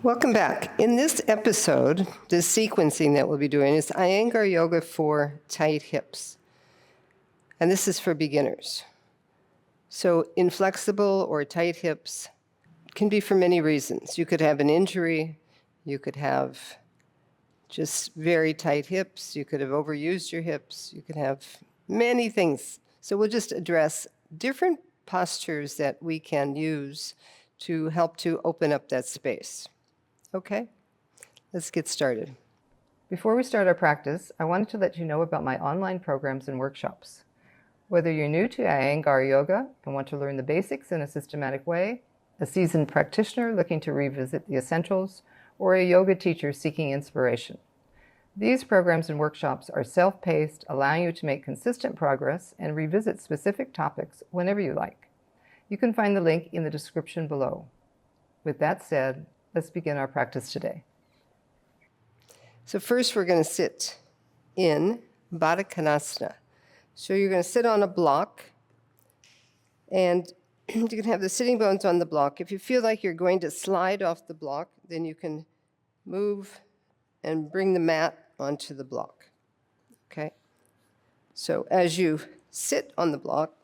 Welcome back. In this episode, the sequencing that we'll be doing is Iyengar yoga for tight hips. And this is for beginners. So inflexible or tight hips can be for many reasons. You could have an injury, you could have just very tight hips, you could have overused your hips, you could have many things. So we'll just address different postures that we can use to help to open up that space. Okay, let's get started. Before we start our practice, I wanted to let you know about my online programs and workshops. Whether you're new to Iyengar yoga and want to learn the basics in a systematic way, a seasoned practitioner looking to revisit the essentials, or a yoga teacher seeking inspiration. These programs and workshops are self-paced, allowing you to make consistent progress and revisit specific topics whenever you like. You can find the link in the description below. With that said, let's begin our practice today. So first we're going to sit in Baddha Konasana. So you're going to sit on a block, and you can have the sitting bones on the block. If you feel like you're going to slide off the block, then you can move and bring the mat onto the block. Okay? So as you sit on the block,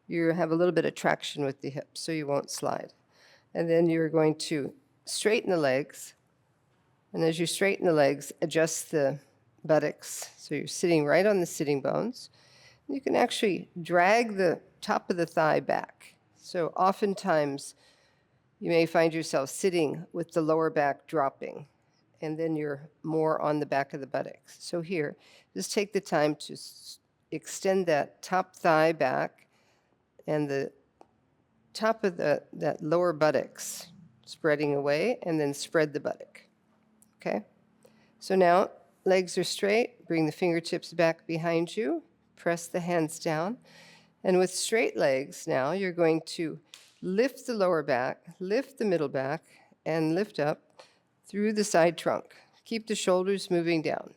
you have a little bit of traction with the hips, so you won't slide. And then you're going to straighten the legs, and as you straighten the legs, adjust the buttocks. So you're sitting right on the sitting bones. You can actually drag the top of the thigh back. So oftentimes you may find yourself sitting with the lower back dropping, and then you're more on the back of the buttocks. So here, just take the time to extend that top thigh back and the top of that lower buttocks spreading away, and then spread the buttock. Okay? So now, legs are straight. Bring the fingertips back behind you. Press the hands down. And with straight legs now, you're going to lift the lower back, lift the middle back, and lift up through the side trunk. Keep the shoulders moving down.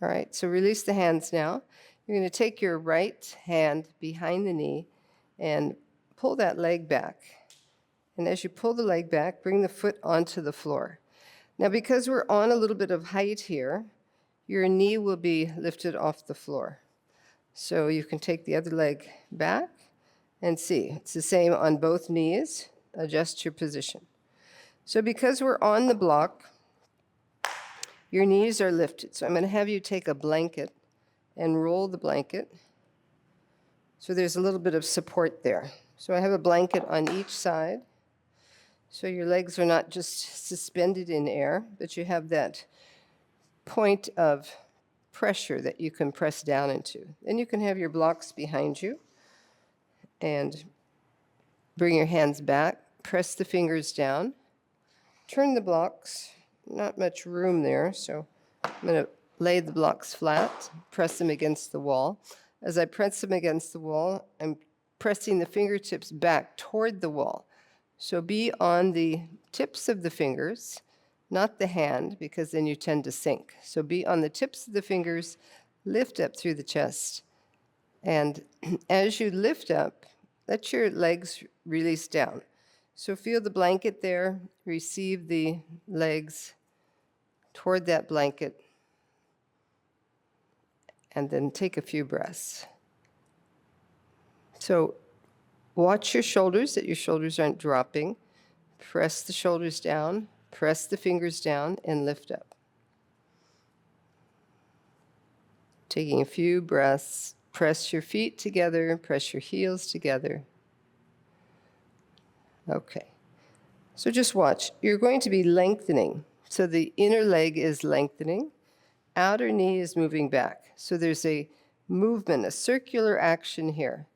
All right, so release the hands now. You're going to take your right hand behind the knee and pull that leg back. And as you pull the leg back, bring the foot onto the floor. Now, because we're on a little bit of height here, your knee will be lifted off the floor. So you can take the other leg back and see. It's the same on both knees. Adjust your position. So because we're on the block, your knees are lifted. So I'm going to have you take a blanket and roll the blanket. So there's a little bit of support there. So I have a blanket on each side. So your legs are not just suspended in air, but you have that point of pressure that you can press down into. Then you can have your blocks behind you and bring your hands back, press the fingers down, turn the blocks, not much room there, so I'm going to lay the blocks flat, press them against the wall. As I press them against the wall, I'm pressing the fingertips back toward the wall. So be on the tips of the fingers, not the hand, because then you tend to sink. So be on the tips of the fingers, lift up through the chest. And as you lift up, let your legs release down. So feel the blanket there, receive the legs toward that blanket, and then take a few breaths. So watch your shoulders, that your shoulders aren't dropping. Press the shoulders down, press the fingers down, and lift up. Taking a few breaths, press your feet together, press your heels together. Okay. So just watch. You're going to be lengthening. So the inner leg is lengthening, outer knee is moving back. So there's a movement, a circular action here,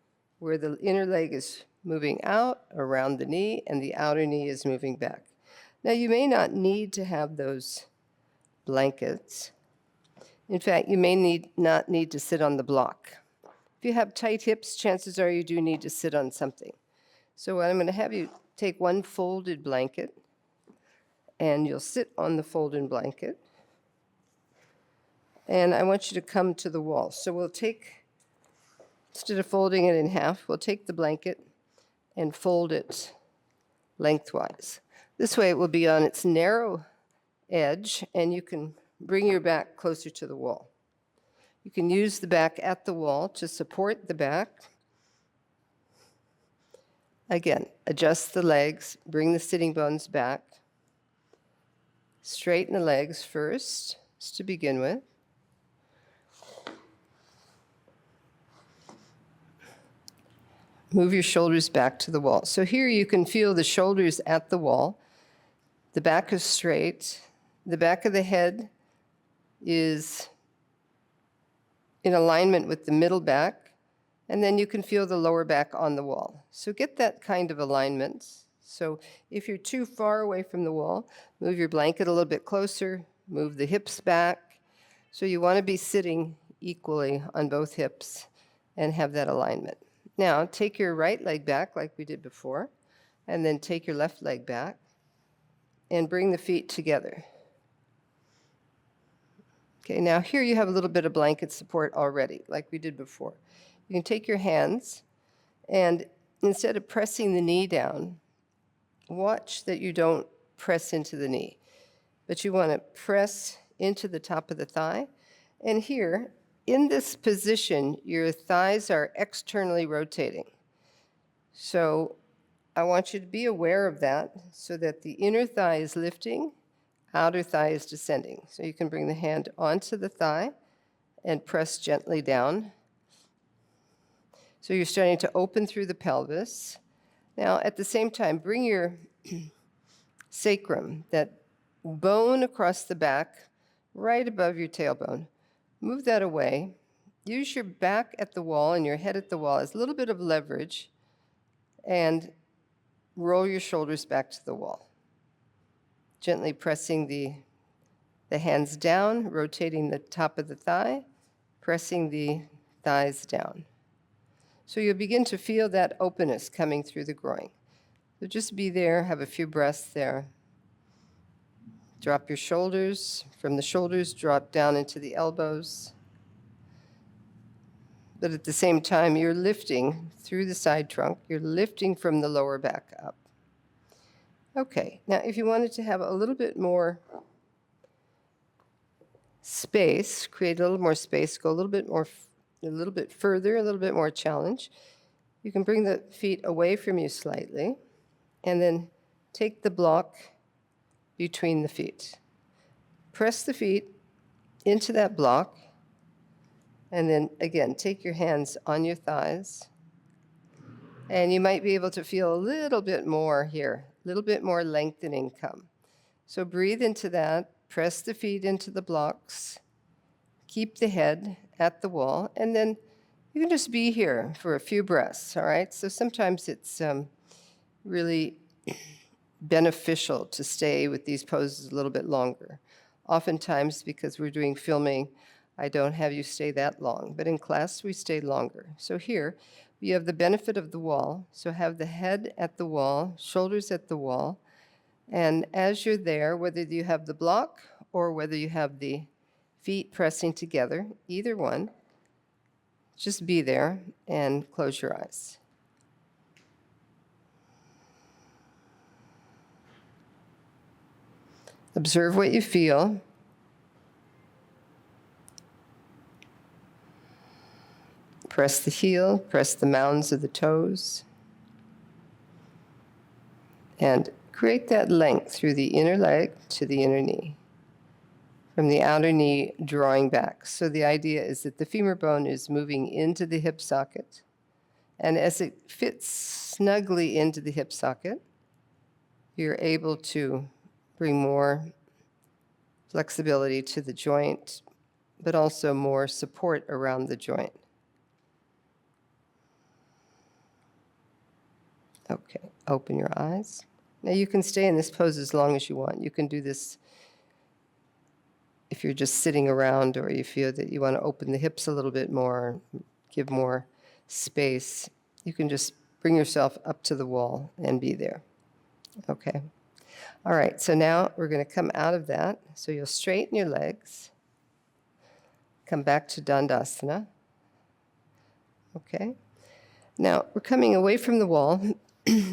where the inner leg is moving out around the knee and the outer knee is moving back. Now, you may not need to have those blankets. In fact, you may not need to sit on the block. If you have tight hips, chances are you do need to sit on something. So I'm going to have you take one folded blanket, and you'll sit on the folded blanket. And I want you to come to the wall. So we'll take, instead of folding it in half, we'll take the blanket and fold it lengthwise. This way it will be on its narrow edge, and you can bring your back closer to the wall. You can use the back at the wall to support the back. Again, adjust the legs, bring the sitting bones back. Straighten the legs first, just to begin with. Move your shoulders back to the wall. So here you can feel the shoulders at the wall. The back is straight. The back of the head is in alignment with the middle back, and then you can feel the lower back on the wall. So get that kind of alignment. So if you're too far away from the wall, move your blanket a little bit closer, move the hips back. So you want to be sitting equally on both hips and have that alignment. Now take your right leg back like we did before, and then take your left leg back and bring the feet together. Okay, now here you have a little bit of blanket support already, like we did before. You can take your hands, and instead of pressing the knee down, watch that you don't press into the knee, but you want to press into the top of the thigh. And here, in this position, your thighs are externally rotating. So I want you to be aware of that so that the inner thigh is lifting, outer thigh is descending. So you can bring the hand onto the thigh and press gently down. So you're starting to open through the pelvis. Now, at the same time, bring your sacrum, that bone across the back, right above your tailbone. Move that away. Use your back at the wall and your head at the wall as a little bit of leverage, and roll your shoulders back to the wall. Gently pressing the hands down, rotating the top of the thigh, pressing the thighs down. So you'll begin to feel that openness coming through the groin. So just be there, have a few breaths there. Drop your shoulders. From the shoulders, drop down into the elbows. But at the same time, you're lifting through the side trunk. You're lifting from the lower back up. Okay, now if you wanted to have a little bit more space, create a little more space, go a little bit further, a little bit more challenge, you can bring the feet away from you slightly, and then take the block between the feet. Press the feet into that block, and then again, take your hands on your thighs, and you might be able to feel a little bit more here, a little bit more lengthening come. So breathe into that, press the feet into the blocks, keep the head at the wall, and then you can just be here for a few breaths, all right? So sometimes it's really beneficial to stay with these poses a little bit longer. Oftentimes, because we're doing filming, I don't have you stay that long, but in class we stay longer. So here, you have the benefit of the wall, so have the head at the wall, shoulders at the wall, and as you're there, whether you have the block or whether you have the feet pressing together, either one, just be there and close your eyes. Observe what you feel. Press the heel, press the mounds of the toes, and create that length through the inner leg to the inner knee. From the outer knee, drawing back. So the idea is that the femur bone is moving into the hip socket, and as it fits snugly into the hip socket, you're able to bring more flexibility to the joint, but also more support around the joint. Okay, open your eyes. Now you can stay in this pose as long as you want. You can do this if you're just sitting around, or you feel that you want to open the hips a little bit more, give more space. You can just bring yourself up to the wall and be there. Okay. All right, so now we're going to come out of that. So you'll straighten your legs, come back to Dandasana. Okay. Now we're coming away from the wall,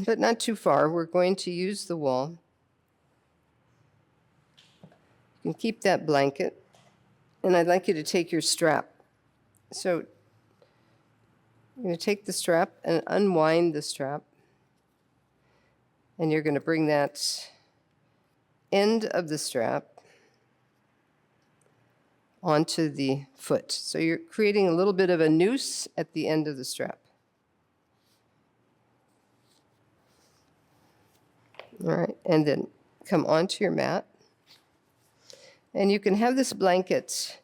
but not too far. We're going to use the wall You can keep that blanket, and I'd like you to take your strap. So you're going to take the strap and unwind the strap, and you're going to bring that end of the strap onto the foot. So you're creating a little bit of a noose at the end of the strap. All right, and then come onto your mat. And you can have this blanket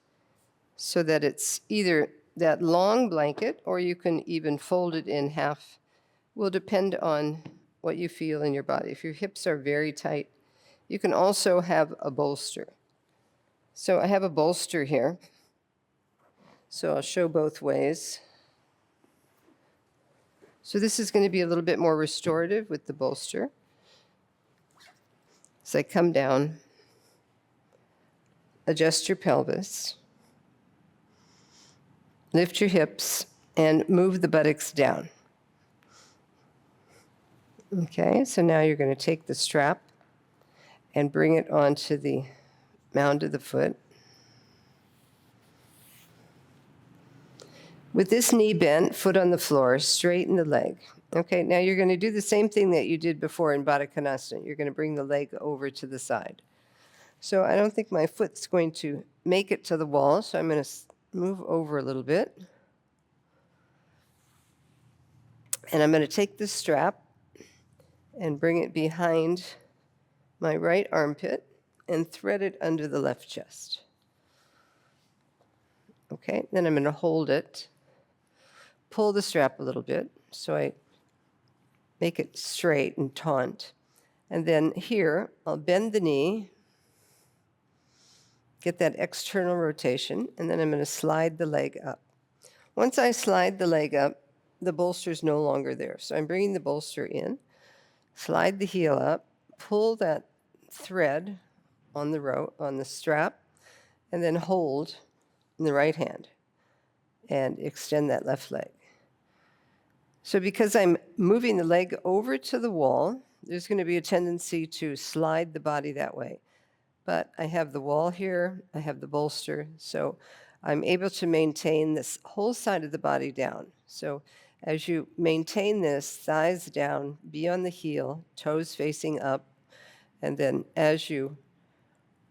so that it's either that long blanket or you can even fold it in half. Will depend on what you feel in your body. If your hips are very tight, you can also have a bolster. So I have a bolster here. So I'll show both ways. So this is going to be a little bit more restorative with the bolster. As I come down, adjust your pelvis, lift your hips, and move the buttocks down. Okay, so now you're going to take the strap and bring it onto the mound of the foot. With this knee bent, foot on the floor, straighten the leg. Okay, now you're going to do the same thing that you did before in Baddha Konasana. You're going to bring the leg over to the side. So I don't think my foot's going to make it to the wall, so I'm going to move over a little bit. And I'm going to take this strap and bring it behind my right armpit and thread it under the left chest. Okay, then I'm going to hold it, pull the strap a little bit so I make it straight and taut. And then here, I'll bend the knee, get that external rotation, and then I'm going to slide the leg up. Once I slide the leg up, the bolster is no longer there. So I'm bringing the bolster in, slide the heel up, pull that thread on the strap, and then hold in the right hand and extend that left leg. So because I'm moving the leg over to the wall, there's going to be a tendency to slide the body that way. But I have the wall here, I have the bolster, so I'm able to maintain this whole side of the body down. So as you maintain this, thighs down, be on the heel, toes facing up, and then as you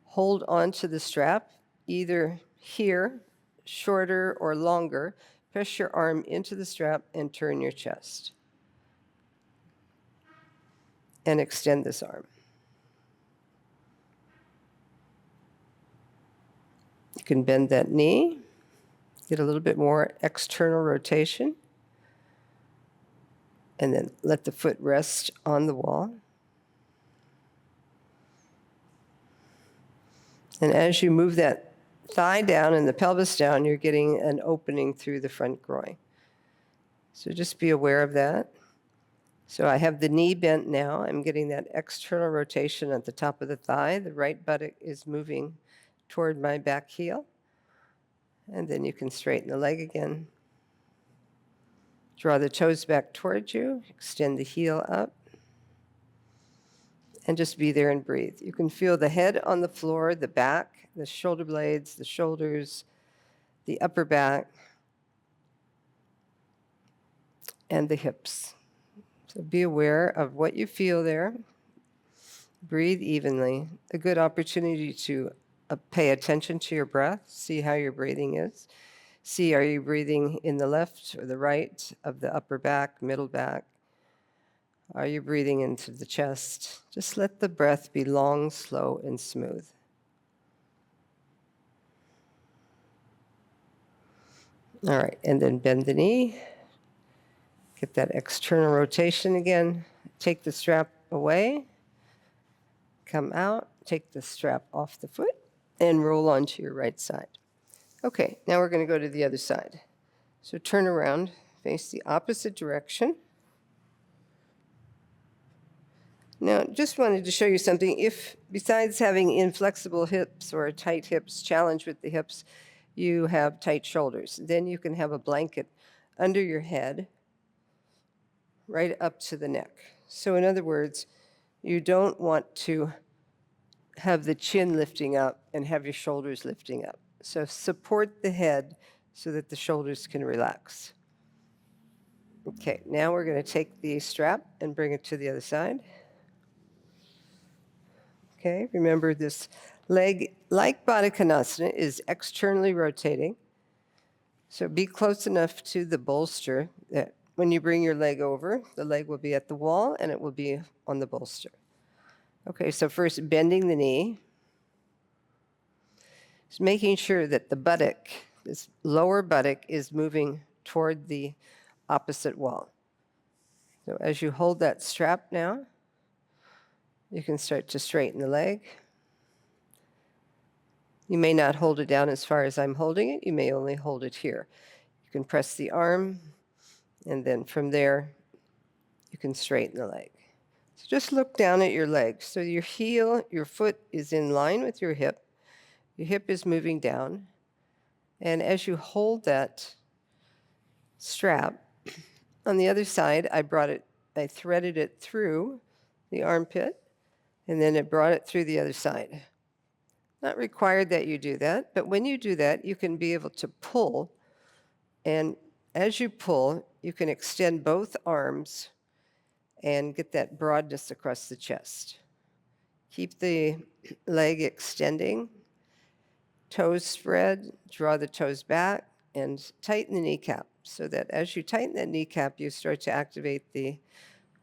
hold onto the strap, either here, shorter or longer, press your arm into the strap and turn your chest. And extend this arm. You can bend that knee, get a little bit more external rotation, and then let the foot rest on the wall. And as you move that thigh down and the pelvis down, you're getting an opening through the front groin. So just be aware of that. So I have the knee bent now. I'm getting that external rotation at the top of the thigh. The right buttock is moving toward my back heel. And then you can straighten the leg again. Draw the toes back towards you, extend the heel up, and just be there and breathe. You can feel the head on the floor, the back, the shoulder blades, the shoulders, the upper back, and the hips. So be aware of what you feel there. Breathe evenly. A good opportunity to pay attention to your breath, see how your breathing is. See, are you breathing in the left or the right of the upper back, middle back? Are you breathing into the chest? Just let the breath be long, slow, and smooth. All right, and then bend the knee. Get that external rotation again. Take the strap away. Come out, take the strap off the foot, and roll onto your right side. Okay, now we're going to go to the other side. So turn around, face the opposite direction. Now, just wanted to show you something. If, besides having inflexible hips or tight hips, challenge with the hips, you have tight shoulders, then you can have a blanket under your head, right up to the neck. So in other words, you don't want to have the chin lifting up and have your shoulders lifting up. So support the head so that the shoulders can relax. Okay, now we're going to take the strap and bring it to the other side. Okay, remember this leg, like Baddha Konasana, is externally rotating. So be close enough to the bolster that when you bring your leg over, the leg will be at the wall and it will be on the bolster. Okay, so first bending the knee. Just making sure that the buttock, this lower buttock, is moving toward the opposite wall. So as you hold that strap now, you can start to straighten the leg. You may not hold it down as far as I'm holding it. You may only hold it here. You can press the arm, and then from there, you can straighten the leg. So just look down at your leg. So your heel, your foot is in line with your hip. Your hip is moving down. And as you hold that strap, on the other side, I threaded it through the armpit, and then it brought it through the other side. Not required that you do that, but when you do that, you can be able to pull, and as you pull, you can extend both arms and get that broadness across the chest. Keep the leg extending, toes spread, draw the toes back, and tighten the kneecap so that as you tighten that kneecap, you start to activate the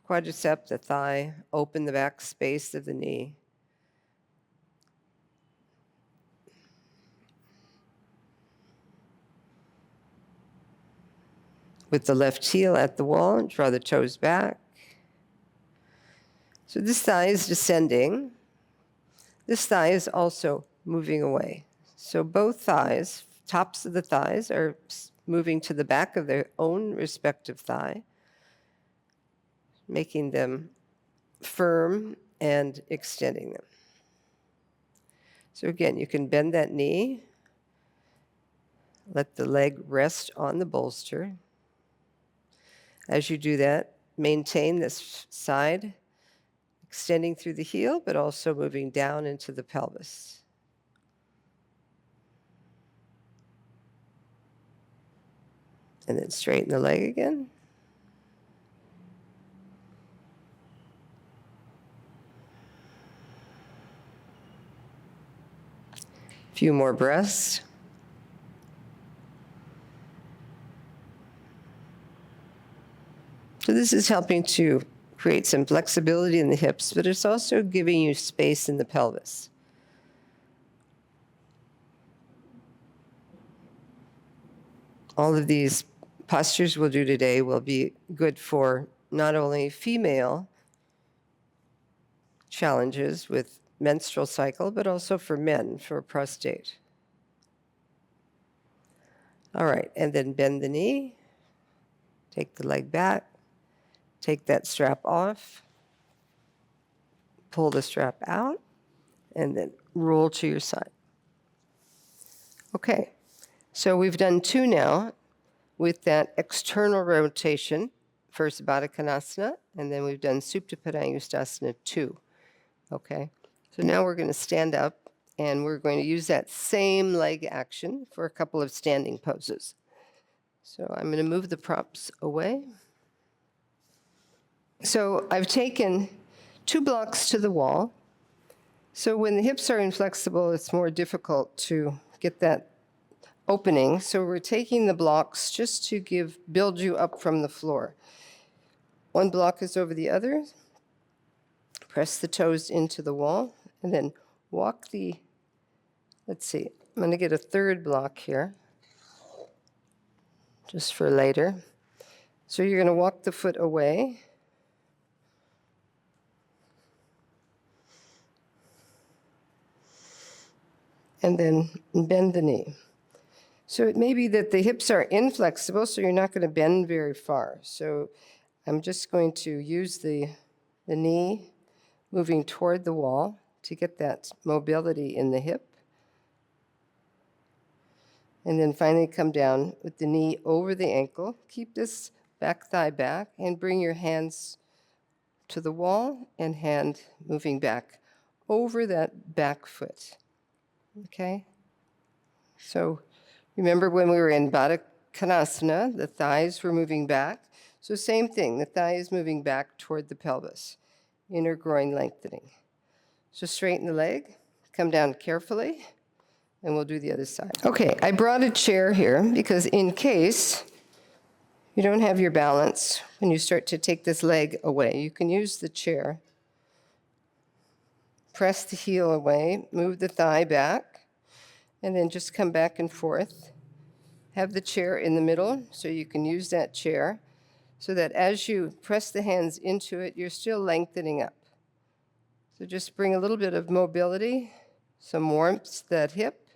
quadricep, the thigh, open the back space of the knee. With the left heel at the wall, draw the toes back. So this thigh is descending. This thigh is also moving away. So both thighs, tops of the thighs, are moving to the back of their own respective thigh, making them firm and extending them. So again, you can bend that knee, let the leg rest on the bolster. As you do that, maintain this side, extending through the heel, but also moving down into the pelvis. And then straighten the leg again. A few more breaths. So this is helping to create some flexibility in the hips, but it's also giving you space in the pelvis. All of these postures we'll do today will be good for not only female challenges with menstrual cycle, but also for men, for prostate. All right, and then bend the knee, take the leg back, take that strap off, pull the strap out, and then roll to your side. Okay, so we've done two now with that external rotation, first Baddha Konasana, and then we've done Supta Padangusthasana II. Okay, so now we're going to stand up, and we're going to use that same leg action for a couple of standing poses. So I'm going to move the props away. So I've taken 2 blocks to the wall. So when the hips are inflexible, it's more difficult to get that opening. So we're taking the blocks just to build you up from the floor. 1 block is over the other. Press the toes into the wall, and then walk let's see, I'm going to get a 3rd block here, just for later. So you're going to walk the foot away. And then bend the knee. So it may be that the hips are inflexible, so you're not going to bend very far. So I'm just going to use the knee moving toward the wall to get that mobility in the hip. And then finally come down with the knee over the ankle. Keep this back thigh back and bring your hands to the wall and hand moving back over that back foot. Okay? So remember when we were in Baddha Konasana, the thighs were moving back. So same thing, the thigh is moving back toward the pelvis, inner groin lengthening. So straighten the leg, come down carefully, and we'll do the other side. Okay, I brought a chair here because in case you don't have your balance when you start to take this leg away, you can use the chair. Press the heel away, move the thigh back, and then just come back and forth. Have the chair in the middle so you can use that chair so that as you press the hands into it, you're still lengthening up. So just bring a little bit of mobility, some warmth to that hip.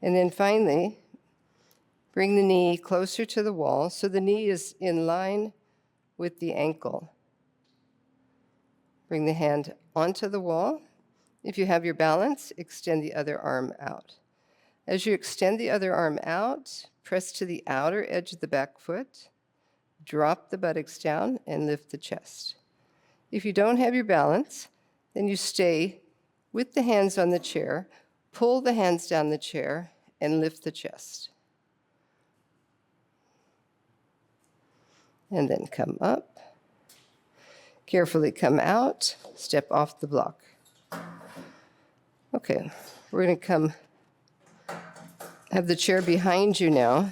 And then finally, bring the knee closer to the wall so the knee is in line with the ankle. Bring the hand onto the wall. If you have your balance, extend the other arm out. As you extend the other arm out, press to the outer edge of the back foot, drop the buttocks down, and lift the chest. If you don't have your balance, then you stay with the hands on the chair, pull the hands down the chair, and lift the chest. And then come up. Carefully come out, step off the block. Okay, we're going to have the chair behind you now.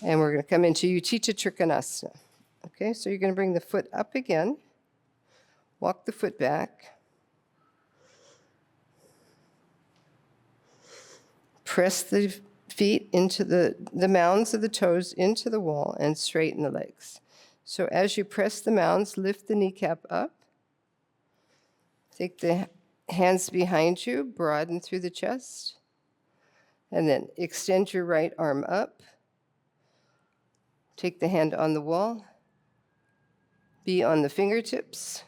And we're going to come into Utthita Trikonasana. Okay, so you're going to bring the foot up again. Walk the foot back. Press the feet into the mounds of the toes into the wall and straighten the legs. So as you press the mounds, lift the kneecap up. Take the hands behind you, broaden through the chest. And then extend your right arm up. Take the hand on the wall. Be on the fingertips.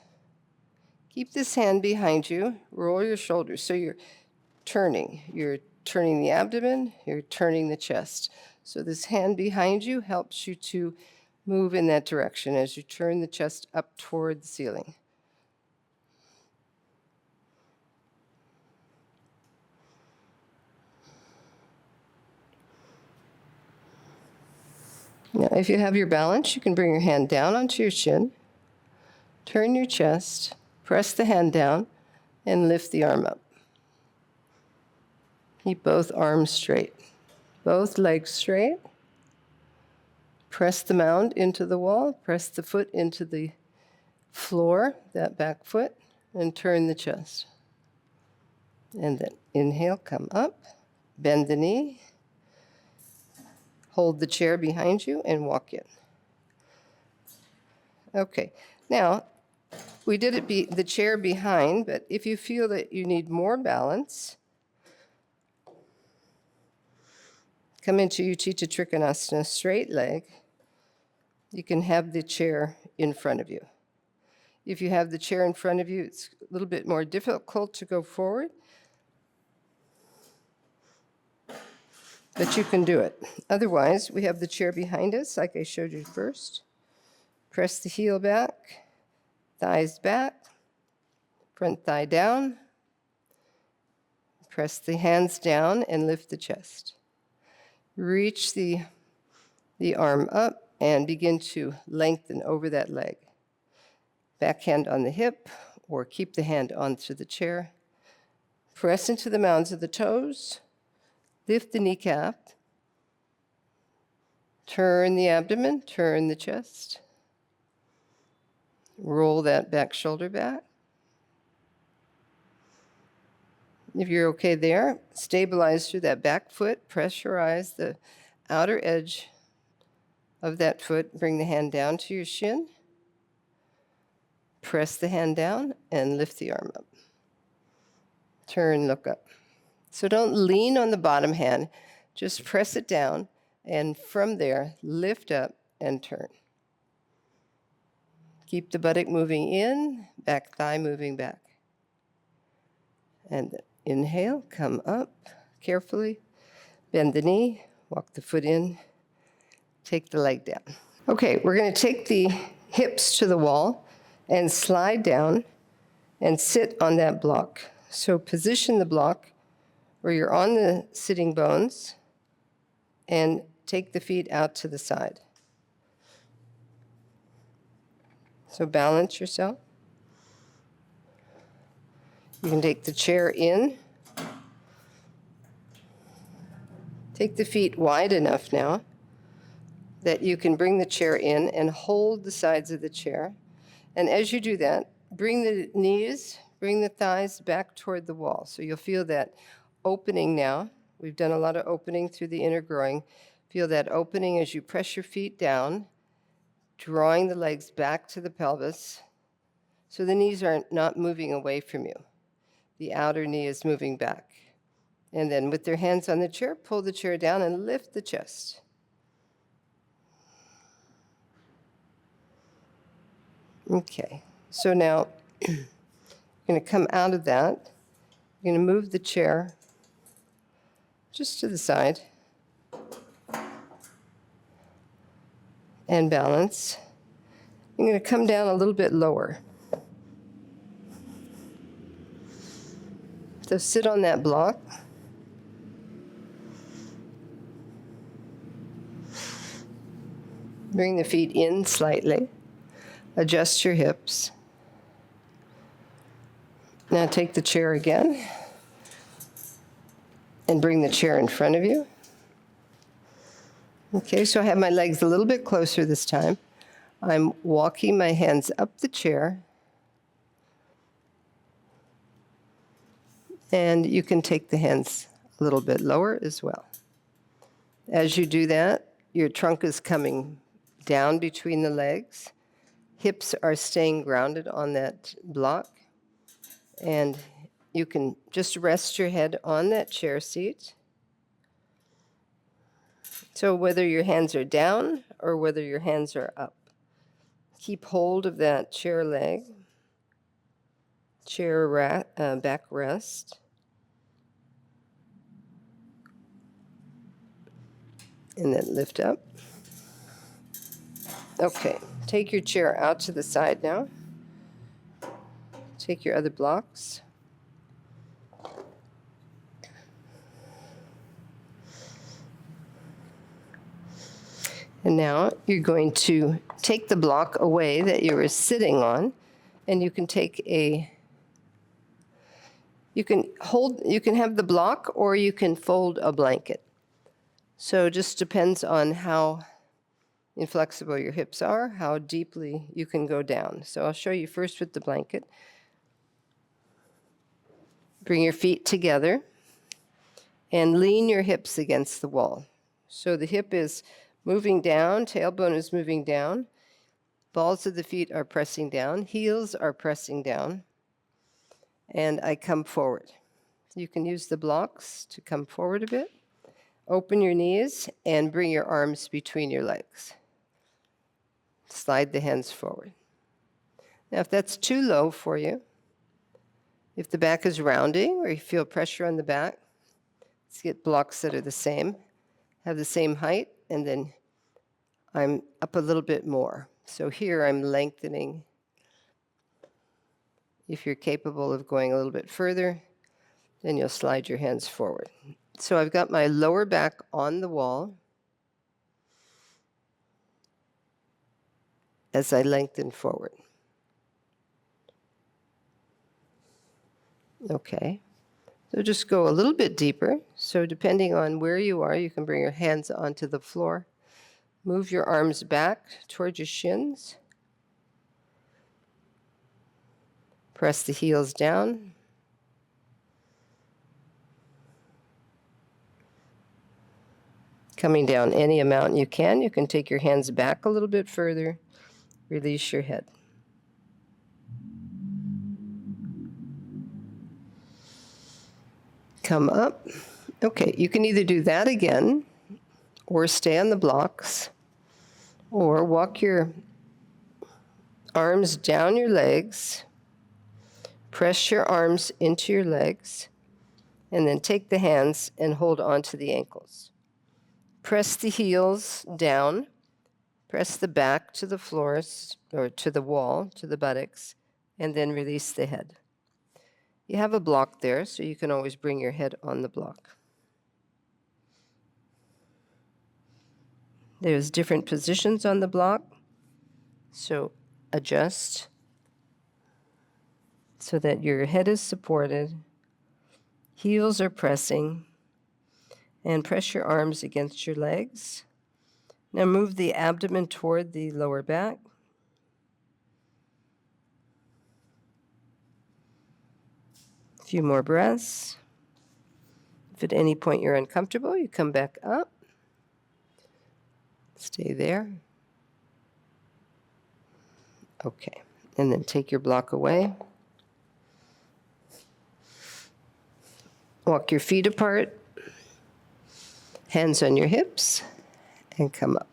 Keep this hand behind you. Roll your shoulders. So you're turning. You're turning the abdomen. You're turning the chest. So this hand behind you helps you to move in that direction as you turn the chest up toward the ceiling. Now, if you have your balance, you can bring your hand down onto your shin, turn your chest, press the hand down, and lift the arm up. Keep both arms straight, both legs straight. Press the mound into the wall, press the foot into the floor, that back foot, and turn the chest. And then inhale, come up, bend the knee, hold the chair behind you, and walk in. Okay, now we did it the chair behind, but if you feel that you need more balance, come into Utthita Trikonasana, straight leg. You can have the chair in front of you. If you have the chair in front of you, it's a little bit more difficult to go forward, but you can do it. Otherwise, we have the chair behind us, like I showed you first. Press the heel back, thighs back, front thigh down. Press the hands down and lift the chest. Reach the arm up and begin to lengthen over that leg. Back hand on the hip, or keep the hand onto the chair. Press into the mounds of the toes. Lift the kneecap. Turn the abdomen, turn the chest. Roll that back shoulder back. If you're okay there, stabilize through that back foot. Pressurize the outer edge of that foot. Bring the hand down to your shin. Press the hand down and lift the arm up. Turn, look up. So don't lean on the bottom hand. Just press it down, and from there, lift up and turn. Keep the buttock moving in, back thigh moving back. And inhale, come up carefully. Bend the knee, walk the foot in, take the leg down. Okay, we're going to take the hips to the wall and slide down and sit on that block. So position the block where you're on the sitting bones and take the feet out to the side. So balance yourself. You can take the chair in. Take the feet wide enough now that you can bring the chair in and hold the sides of the chair. And as you do that, bring the knees, bring the thighs back toward the wall. So you'll feel that opening now. We've done a lot of opening through the inner groin. Feel that opening as you press your feet down, drawing the legs back to the pelvis. So the knees are not moving away from you. The outer knee is moving back. And then with your hands on the chair, pull the chair down and lift the chest. Okay, so now you're going to come out of that. You're going to move the chair just to the side and balance. You're going to come down a little bit lower. So sit on that block. Bring the feet in slightly. Adjust your hips. Now take the chair again and bring the chair in front of you. Okay, so I have my legs a little bit closer this time. I'm walking my hands up the chair. And you can take the hands a little bit lower as well. As you do that, your trunk is coming down between the legs. Hips are staying grounded on that block. And you can just rest your head on that chair seat. So whether your hands are down or whether your hands are up, keep hold of that chair leg, chair back rest. And then lift up. Okay, take your chair out to the side now. Take your other blocks. And now you're going to take the block away that you were sitting on, and you can take you can have the block or you can fold a blanket. So it just depends on how inflexible your hips are, how deeply you can go down. So I'll show you first with the blanket. Bring your feet together and lean your hips against the wall. So the hip is moving down, tailbone is moving down, balls of the feet are pressing down, heels are pressing down, and I come forward. You can use the blocks to come forward a bit. Open your knees and bring your arms between your legs. Slide the hands forward. Now, if that's too low for you, if the back is rounding or you feel pressure on the back, let's get blocks that are the same, have the same height, and then I'm up a little bit more. So here I'm lengthening. If you're capable of going a little bit further, then you'll slide your hands forward. So I've got my lower back on the wall as I lengthen forward. Okay, so just go a little bit deeper. So depending on where you are, you can bring your hands onto the floor. Move your arms back towards your shins. Press the heels down. Coming down any amount you can. You can take your hands back a little bit further. Release your head. Come up. Okay, you can either do that again or stay on the blocks or walk your arms down your legs, press your arms into your legs, and then take the hands and hold onto the ankles. Press the heels down. Press the back to the floor or to the wall, to the buttocks, and then release the head. You have a block there, so you can always bring your head on the block. There's different positions on the block, so adjust so that your head is supported, heels are pressing, and press your arms against your legs. Now move the abdomen toward the lower back. A few more breaths. If at any point you're uncomfortable, you come back up. Stay there. Okay, and then take your block away. Walk your feet apart, hands on your hips, and come up.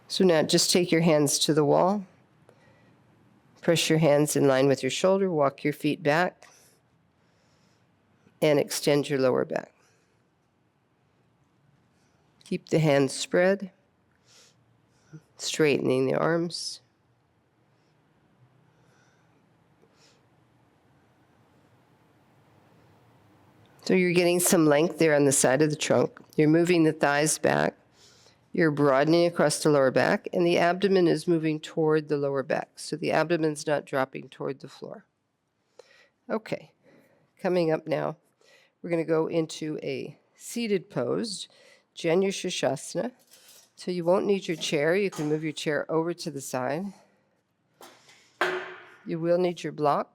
So now just take your hands to the wall. Press your hands in line with your shoulder, walk your feet back, and extend your lower back. Keep the hands spread, straightening the arms. So you're getting some length there on the side of the trunk. You're moving the thighs back. You're broadening across the lower back, and the abdomen is moving toward the lower back. So the abdomen's not dropping toward the floor. Okay, coming up now, we're going to go into a seated pose, Janu Sirsasana. So you won't need your chair. You can move your chair over to the side. You will need your block.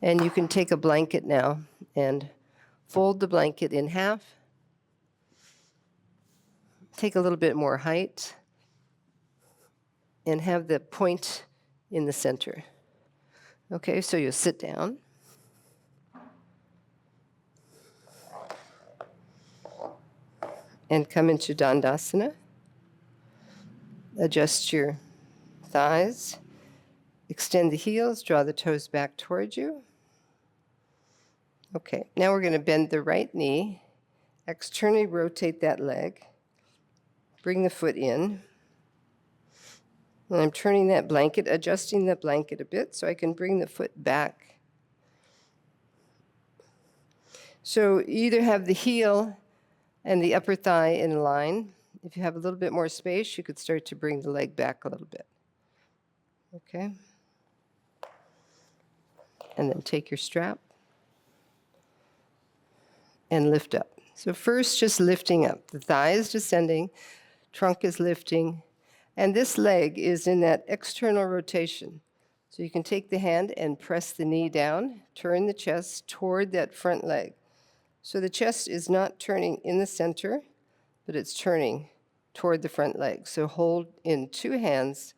And you can take a blanket now and fold the blanket in half. Take a little bit more height and have the point in the center. Okay, so you'll sit down. And come into Dandasana. Adjust your thighs. Extend the heels, draw the toes back towards you. Okay, now we're going to bend the right knee, externally rotate that leg, bring the foot in. And I'm turning that blanket, adjusting the blanket a bit so I can bring the foot back. So you either have the heel and the upper thigh in line. If you have a little bit more space, you could start to bring the leg back a little bit. Okay? And then take your strap and lift up. So first, just lifting up. The thigh is descending, trunk is lifting, and this leg is in that external rotation. So you can take the hand and press the knee down, turn the chest toward that front leg. So the chest is not turning in the center, but it's turning toward the front leg. So hold in two hands,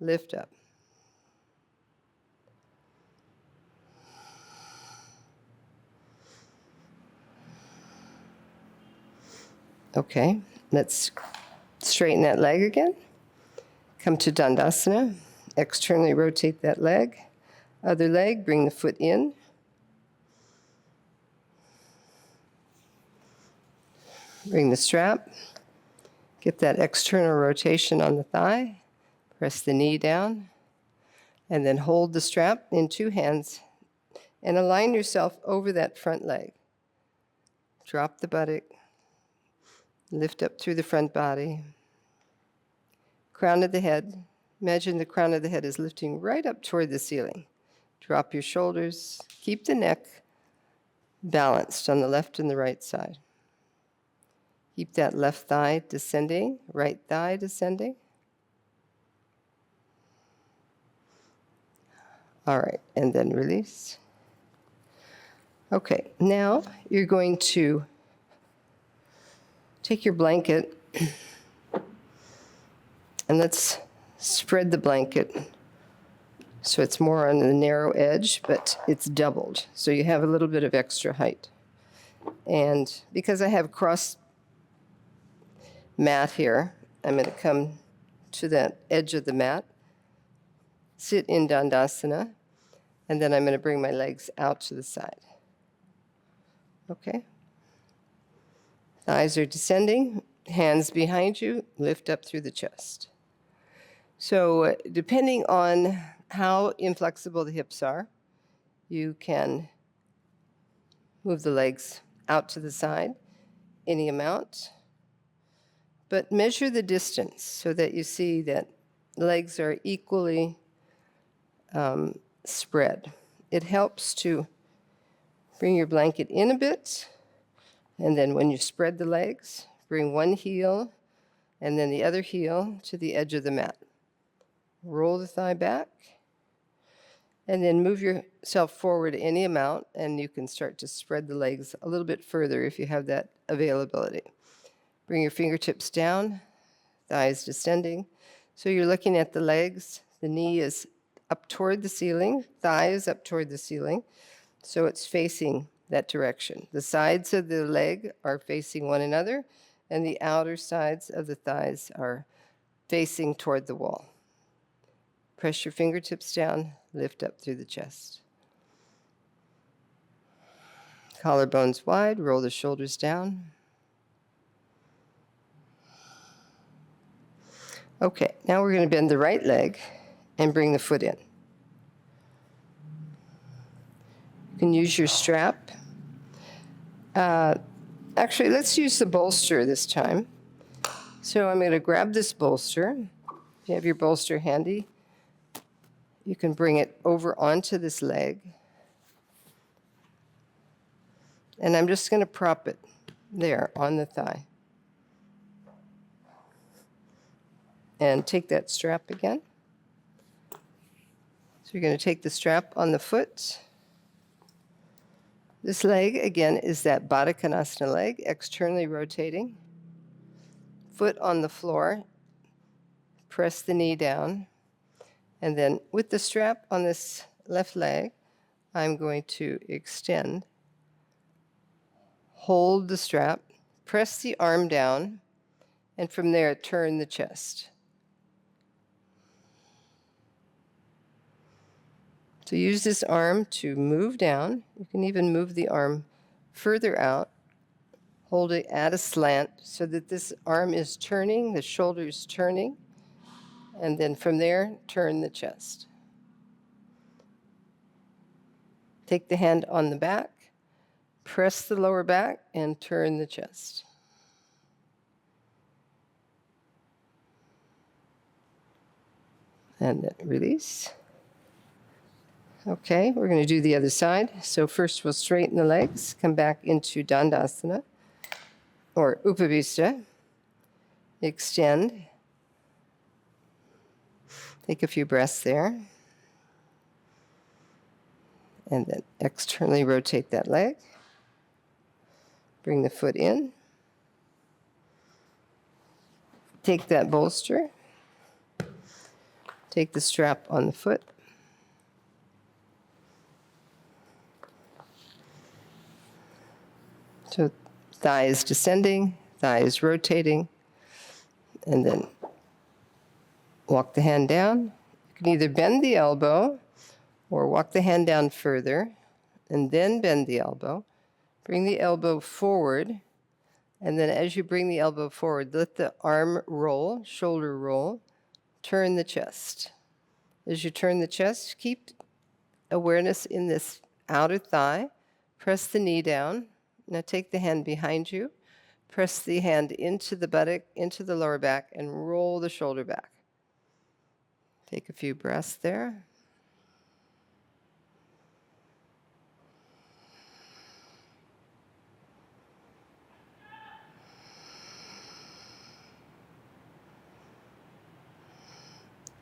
lift up. Okay, let's straighten that leg again. Come to Dandasana. Externally rotate that leg. Other leg, bring the foot in. Bring the strap. Get that external rotation on the thigh. Press the knee down. And then hold the strap in two hands and align yourself over that front leg. Drop the buttock. Lift up through the front body. Crown of the head. Imagine the crown of the head is lifting right up toward the ceiling. Drop your shoulders. Keep the neck balanced on the left and the right side. Keep that left thigh descending, right thigh descending. All right, and then release. Okay, now you're going to take your blanket and let's spread the blanket so it's more on the narrow edge, but it's doubled. So you have a little bit of extra height. And because I have cross mat here, I'm going to come to that edge of the mat, sit in Dandasana, and then I'm going to bring my legs out to the side. Okay? Thighs are descending, hands behind you, lift up through the chest. So depending on how inflexible the hips are, you can move the legs out to the side, any amount, but measure the distance so that you see that legs are equally spread. It helps to bring your blanket in a bit, and then when you spread the legs, bring one heel and then the other heel to the edge of the mat. Roll the thigh back, and then move yourself forward any amount, and you can start to spread the legs a little bit further if you have that availability. Bring your fingertips down, thighs descending. So you're looking at the legs. The knee is up toward the ceiling, thigh is up toward the ceiling, so it's facing that direction. The sides of the leg are facing one another, and the outer sides of the thighs are facing toward the wall. Press your fingertips down, lift up through the chest. Collarbones wide, roll the shoulders down. Okay, now we're going to bend the right leg and bring the foot in. You can use your strap. Actually, let's use the bolster this time. So I'm going to grab this bolster. If you have your bolster handy, you can bring it over onto this leg. And I'm just going to prop it there on the thigh. And take that strap again. So you're going to take the strap on the foot. This leg, again, is that Baddha Konasana leg, externally rotating. Foot on the floor. Press the knee down. And then with the strap on this left leg, I'm going to extend. Hold the strap. Press the arm down. And from there, turn the chest. So use this arm to move down. You can even move the arm further out. Hold it at a slant so that this arm is turning, the shoulder is turning, and then from there, turn the chest. Take the hand on the back, press the lower back, and turn the chest. And then release. Okay, we're going to do the other side. So first we'll straighten the legs, come back into Dandasana or Upavistha. Extend. Take a few breaths there. And then externally rotate that leg. Bring the foot in. Take that bolster. Take the strap on the foot. So thigh is descending, thigh is rotating, and then walk the hand down. You can either bend the elbow or walk the hand down further and then bend the elbow. Bring the elbow forward, and then as you bring the elbow forward, let the arm roll, shoulder roll, turn the chest. As you turn the chest, keep awareness in this outer thigh. Press the knee down. Now take the hand behind you, press the hand into the buttock, into the lower back, and roll the shoulder back. Take a few breaths there.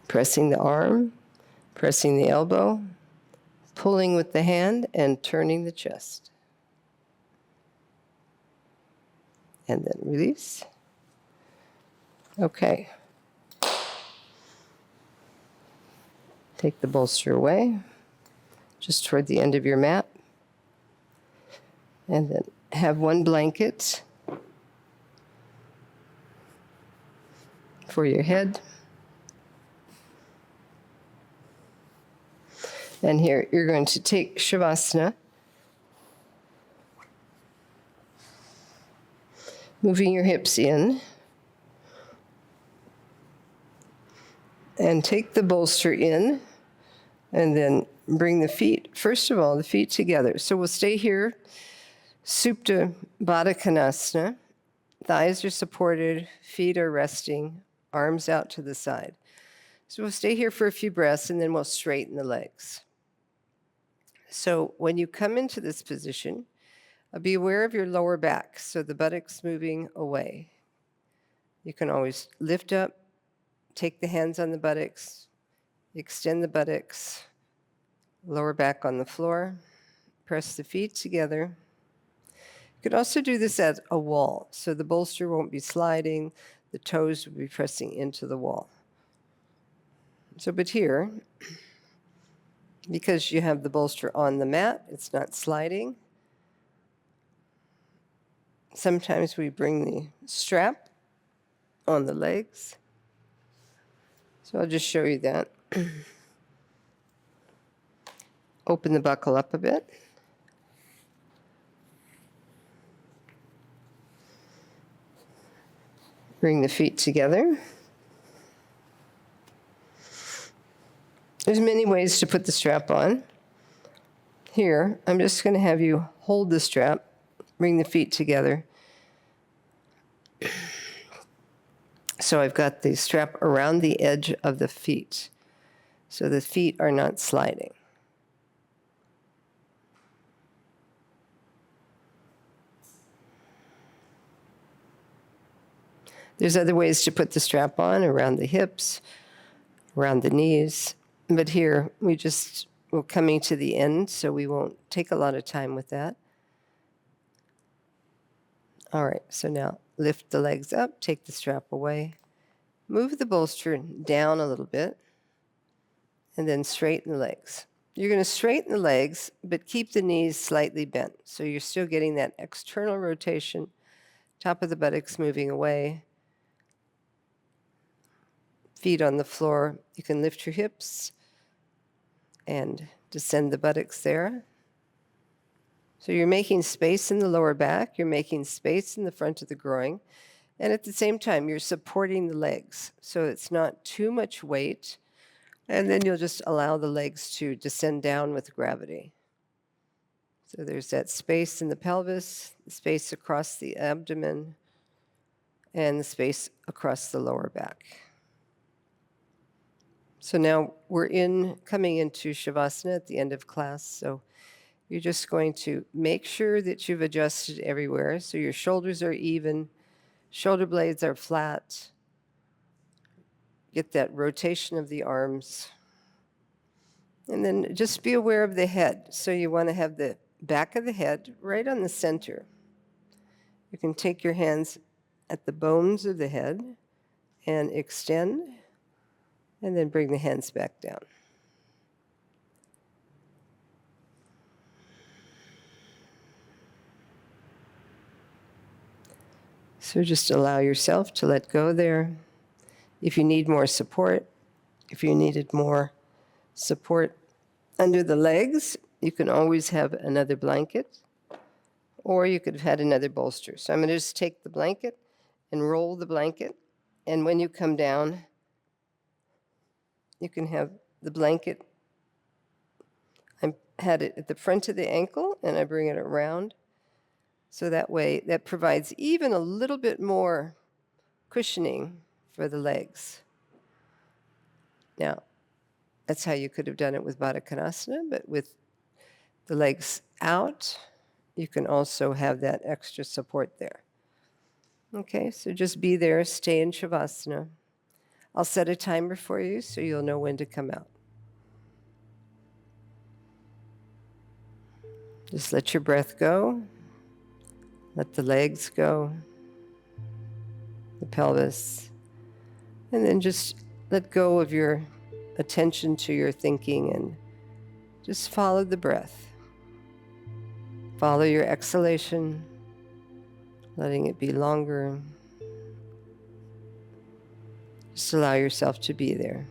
Pressing the arm, pressing the elbow, pulling with the hand, and turning the chest. And then release. Okay. Take the bolster away, just toward the end of your mat. And then have one blanket for your head. And here, you're going to take Savasana. Moving your hips in. And take the bolster in, and then bring the feet, first of all, the feet together. So we'll stay here, Supta Baddha Konasana. Thighs are supported, feet are resting, arms out to the side. So we'll stay here for a few breaths, and then we'll straighten the legs. So when you come into this position, be aware of your lower back, so the buttocks moving away. You can always lift up, take the hands on the buttocks, extend the buttocks, lower back on the floor, press the feet together. You could also do this at a wall, so the bolster won't be sliding, the toes will be pressing into the wall. So, but here, because you have the bolster on the mat, it's not sliding. Sometimes we bring the strap on the legs. So I'll just show you that. Open the buckle up a bit. Bring the feet together. There's many ways to put the strap on. Here, I'm just going to have you hold the strap, bring the feet together. So I've got the strap around the edge of the feet, so the feet are not sliding. There's other ways to put the strap on, around the hips, around the knees. But here, we're coming to the end, so we won't take a lot of time with that. All right, so now lift the legs up, take the strap away, move the bolster down a little bit, and then straighten the legs. You're going to straighten the legs, but keep the knees slightly bent. So you're still getting that external rotation, top of the buttocks moving away, feet on the floor. You can lift your hips and descend the buttocks there. So you're making space in the lower back, you're making space in the front of the groin, and at the same time, you're supporting the legs. So it's not too much weight, and then you'll just allow the legs to descend down with gravity. So there's that space in the pelvis, the space across the abdomen, and the space across the lower back. So now we're coming into Savasana at the end of class. So you're just going to make sure that you've adjusted everywhere. So your shoulders are even, shoulder blades are flat. Get that rotation of the arms. And then just be aware of the head. So you want to have the back of the head right on the center. You can take your hands at the bones of the head and extend, and then bring the hands back down. So just allow yourself to let go there. If you need more support, if you needed more support under the legs, you can always have another blanket, or you could have had another bolster. So I'm going to just take the blanket and roll the blanket, and when you come down, you can have the blanket. I had it at the front of the ankle, and I bring it around. So that way, that provides even a little bit more cushioning for the legs. Now, that's how you could have done it with Baddha Konasana, but with the legs out, you can also have that extra support there. Okay, so just be there, stay in Shavasana. I'll set a timer for you so you'll know when to come out. Just let your breath go. Let the legs go, the pelvis, and then just let go of your attention to your thinking and just follow the breath. Follow your exhalation, letting it be longer. Just allow yourself to be there.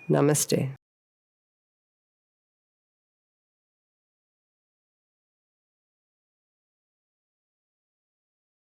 Namaste.